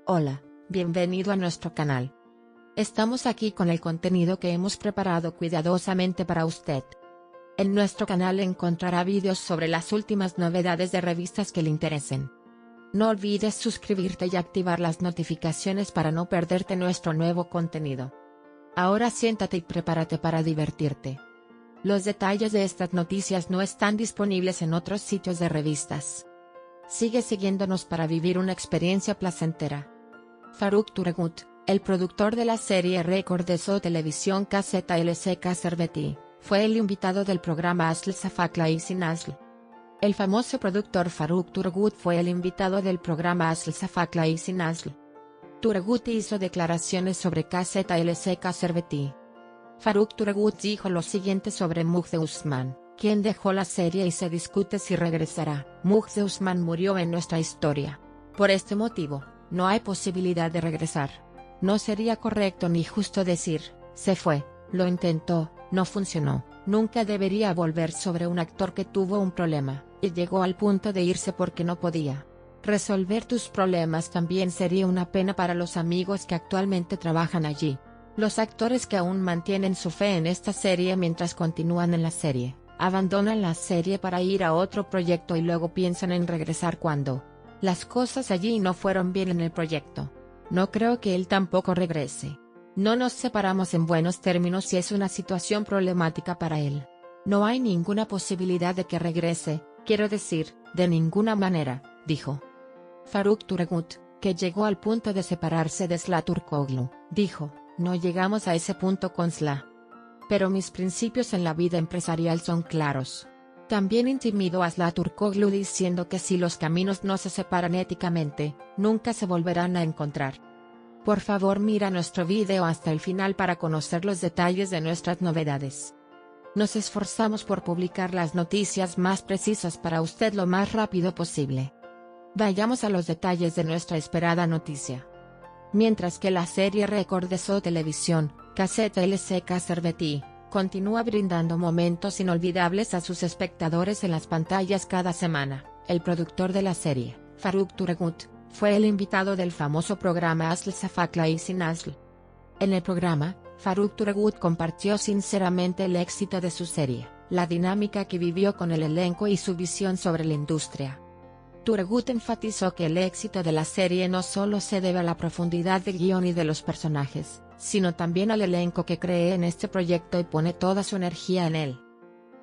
Hola, bienvenido a nuestro canal. Estamos aquí con el contenido que hemos preparado cuidadosamente para usted. En nuestro canal encontrará vídeos sobre las últimas novedades de revistas que le interesen. No olvides suscribirte y activar las notificaciones para no perderte nuestro nuevo contenido. Ahora siéntate y prepárate para divertirte. Los detalles de estas noticias no están disponibles en otros sitios de revistas. Sigue siguiéndonos para vivir una experiencia placentera. Farrukh Thurgut, el productor de la serie récord de Show Televisión KZLC Serveti, fue el invitado del programa Asl Shafak Laisi Nasl. El famoso productor Farrukh Thurgut fue el invitado del programa Asl Shafak Laisi Nasl. Thurgut hizo declaraciones sobre KZLC Serveti. Farrukh Thurgut dijo lo siguiente sobre Mugdhe Usman, quien dejó la serie y se discute si regresará. Mugdhe Usman murió en nuestra historia. Por este motivo, no hay posibilidad de regresar. No sería correcto ni justo decir, se fue, lo intentó, no funcionó. Nunca debería volver sobre un actor que tuvo un problema, y llegó al punto de irse porque no podía. Resolver tus problemas también sería una pena para los amigos que actualmente trabajan allí. Los actores que aún mantienen su fe en esta serie mientras continúan en la serie, abandonan la serie para ir a otro proyecto y luego piensan en regresar cuando las cosas allí no fueron bien en el proyecto. No creo que él tampoco regrese. No nos separamos en buenos términos y es una situación problemática para él. No hay ninguna posibilidad de que regrese, quiero decir, de ninguna manera, dijo. Farrukh Thurgut, que llegó al punto de separarse de Sıla Türkoğlu, dijo, no llegamos a ese punto con Sıla. Pero mis principios en la vida empresarial son claros. También intimidó a Sıla Türkoğlu diciendo que si los caminos no se separan éticamente, nunca se volverán a encontrar. Por favor mira nuestro video hasta el final para conocer los detalles de nuestras novedades. Nos esforzamos por publicar las noticias más precisas para usted lo más rápido posible. Vayamos a los detalles de nuestra esperada noticia. Mientras que la serie récord de Show Televisión, KZLC Serveti, continúa brindando momentos inolvidables a sus espectadores en las pantallas cada semana, el productor de la serie, Farrukh Thurgut, fue el invitado del famoso programa Asl Shafak Laisi Nasl. En el programa, Farrukh Thurgut compartió sinceramente el éxito de su serie, la dinámica que vivió con el elenco y su visión sobre la industria. Thurgut enfatizó que el éxito de la serie no solo se debe a la profundidad de guión y de los personajes, sino también al elenco que cree en este proyecto y pone toda su energía en él.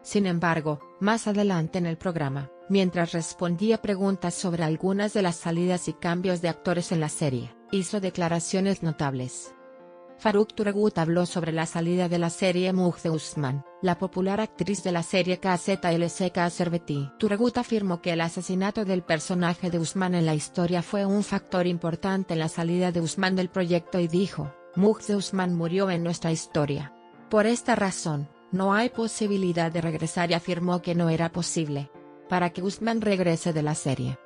Sin embargo, más adelante en el programa, mientras respondía preguntas sobre algunas de las salidas y cambios de actores en la serie, hizo declaraciones notables. Farrukh Thurgut habló sobre la salida de la serie Mugdhe Usman, la popular actriz de la serie KZLC Serveti. Thurgut afirmó que el asesinato del personaje de Usman en la historia fue un factor importante en la salida de Usman del proyecto y dijo, Mugdhe Usman murió en nuestra historia. Por esta razón, no hay posibilidad de regresar y afirmó que no era posible para que Usman regrese de la serie.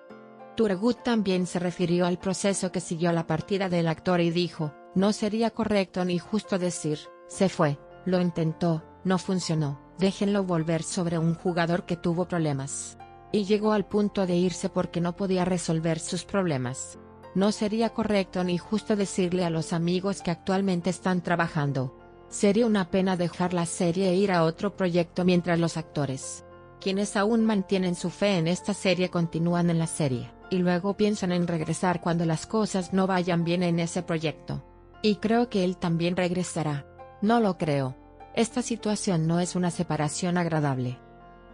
Thurgut también se refirió al proceso que siguió la partida del actor y dijo, no sería correcto ni justo decir, se fue, lo intentó, no funcionó, déjenlo volver sobre un jugador que tuvo problemas. Y llegó al punto de irse porque no podía resolver sus problemas. No sería correcto ni justo decirle a los amigos que actualmente están trabajando. Sería una pena dejar la serie e ir a otro proyecto mientras los actores, quienes aún mantienen su fe en esta serie continúan en la serie, y luego piensan en regresar cuando las cosas no vayan bien en ese proyecto. Y creo que él también regresará. No lo creo. Esta situación no es una separación agradable.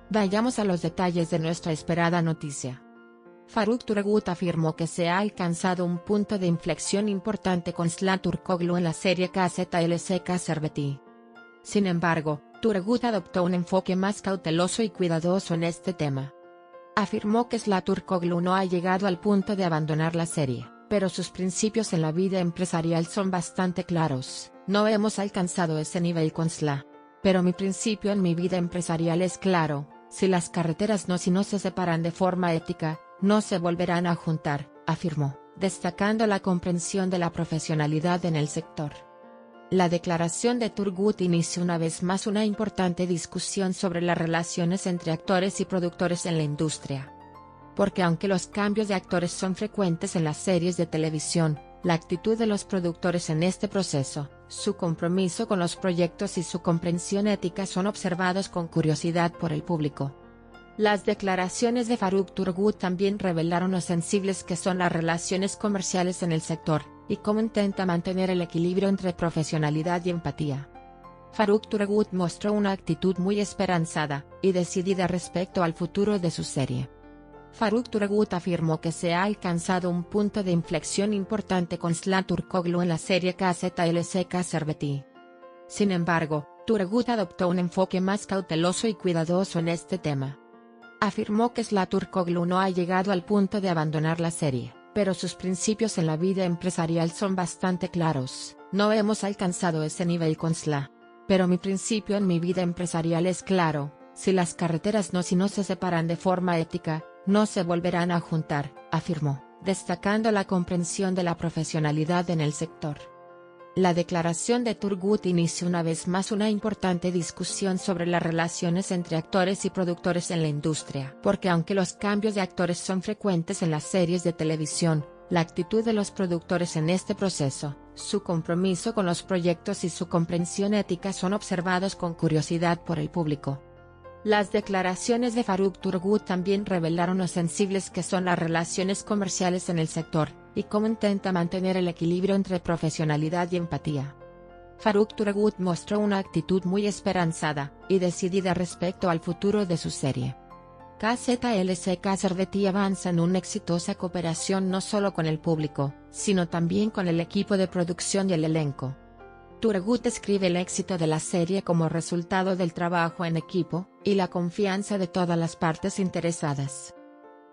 Vayamos a los detalles de nuestra esperada noticia. Farrukh Thurgut afirmó que se ha alcanzado un punto de inflexión importante con Sıla Türkoğlu en la serie KZLC Serveti. Sin embargo, Thurgut adoptó un enfoque más cauteloso y cuidadoso en este tema. Afirmó que Sıla Türkoğlu no ha llegado al punto de abandonar la serie, pero sus principios en la vida empresarial son bastante claros. No hemos alcanzado ese nivel con Sıla. Pero mi principio en mi vida empresarial es claro, si las carreteras no se separan de forma ética, no se volverán a juntar, afirmó, destacando la comprensión de la profesionalidad en el sector. La declaración de Thurgut inició una vez más una importante discusión sobre las relaciones entre actores y productores en la industria. Porque aunque los cambios de actores son frecuentes en las series de televisión, la actitud de los productores en este proceso, su compromiso con los proyectos y su comprensión ética son observados con curiosidad por el público. Las declaraciones de Farrukh Turgut también revelaron lo sensibles que son las relaciones comerciales en el sector, y cómo intenta mantener el equilibrio entre profesionalidad y empatía. Farrukh Turgut mostró una actitud muy esperanzada y decidida respecto al futuro de su serie. Farrukh Turgut afirmó que se ha alcanzado un punto de inflexión importante con Sıla Türkoğlu en la serie KZLSK Serveti. Sin embargo, Turgut adoptó un enfoque más cauteloso y cuidadoso en este tema. Afirmó que Sıla Türkoğlu no ha llegado al punto de abandonar la serie, pero sus principios en la vida empresarial son bastante claros. No hemos alcanzado ese nivel con Sıla. Pero mi principio en mi vida empresarial es claro: si las carreteras no se separan de forma ética, no se volverán a juntar, afirmó, destacando la comprensión de la profesionalidad en el sector. La declaración de Turgut inició una vez más una importante discusión sobre las relaciones entre actores y productores en la industria. Porque aunque los cambios de actores son frecuentes en las series de televisión, la actitud de los productores en este proceso, su compromiso con los proyectos y su comprensión ética son observados con curiosidad por el público. Las declaraciones de Farrukh Turgut también revelaron lo sensibles que son las relaciones comerciales en el sector, y cómo intenta mantener el equilibrio entre profesionalidad y empatía. Farrukh Turgut mostró una actitud muy esperanzada y decidida respecto al futuro de su serie. KZLSK Serveti avanza en una exitosa cooperación no solo con el público, sino también con el equipo de producción y el elenco. Turgut describe el éxito de la serie como resultado del trabajo en equipo y la confianza de todas las partes interesadas.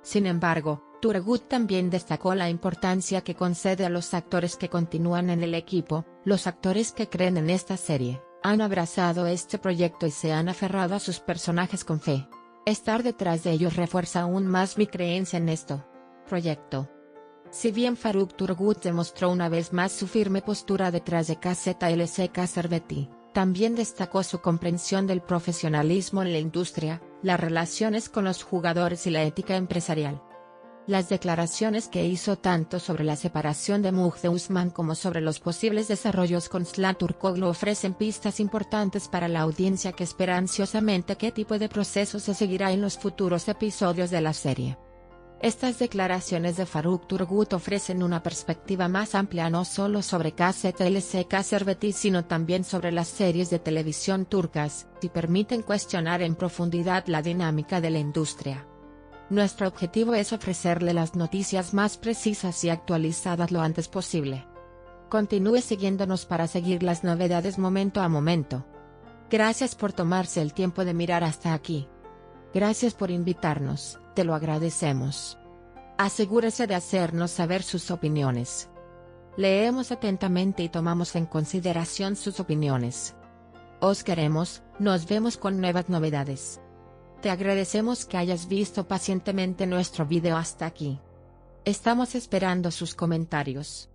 Sin embargo, Turgut también destacó la importancia que concede a los actores que continúan en el equipo. Los actores que creen en esta serie han abrazado este proyecto y se han aferrado a sus personajes con fe. Estar detrás de ellos refuerza aún más mi creencia en este proyecto. Si bien Farrukh Turgut demostró una vez más su firme postura detrás de KZLSK Serveti, también destacó su comprensión del profesionalismo en la industria, las relaciones con los jugadores y la ética empresarial. Las declaraciones que hizo tanto sobre la separación de Müjde Usman como sobre los posibles desarrollos con Sıla Türkoğlu ofrecen pistas importantes para la audiencia que espera ansiosamente qué tipo de proceso se seguirá en los futuros episodios de la serie. Estas declaraciones de Farrukh Turgut ofrecen una perspectiva más amplia no solo sobre KZLSK Serveti sino también sobre las series de televisión turcas, y permiten cuestionar en profundidad la dinámica de la industria. Nuestro objetivo es ofrecerle las noticias más precisas y actualizadas lo antes posible. Continúe siguiéndonos para seguir las novedades momento a momento. Gracias por tomarse el tiempo de mirar hasta aquí. Gracias por invitarnos, te lo agradecemos. Asegúrese de hacernos saber sus opiniones. Leemos atentamente y tomamos en consideración sus opiniones. Os queremos, nos vemos con nuevas novedades. Te agradecemos que hayas visto pacientemente nuestro video hasta aquí. Estamos esperando sus comentarios.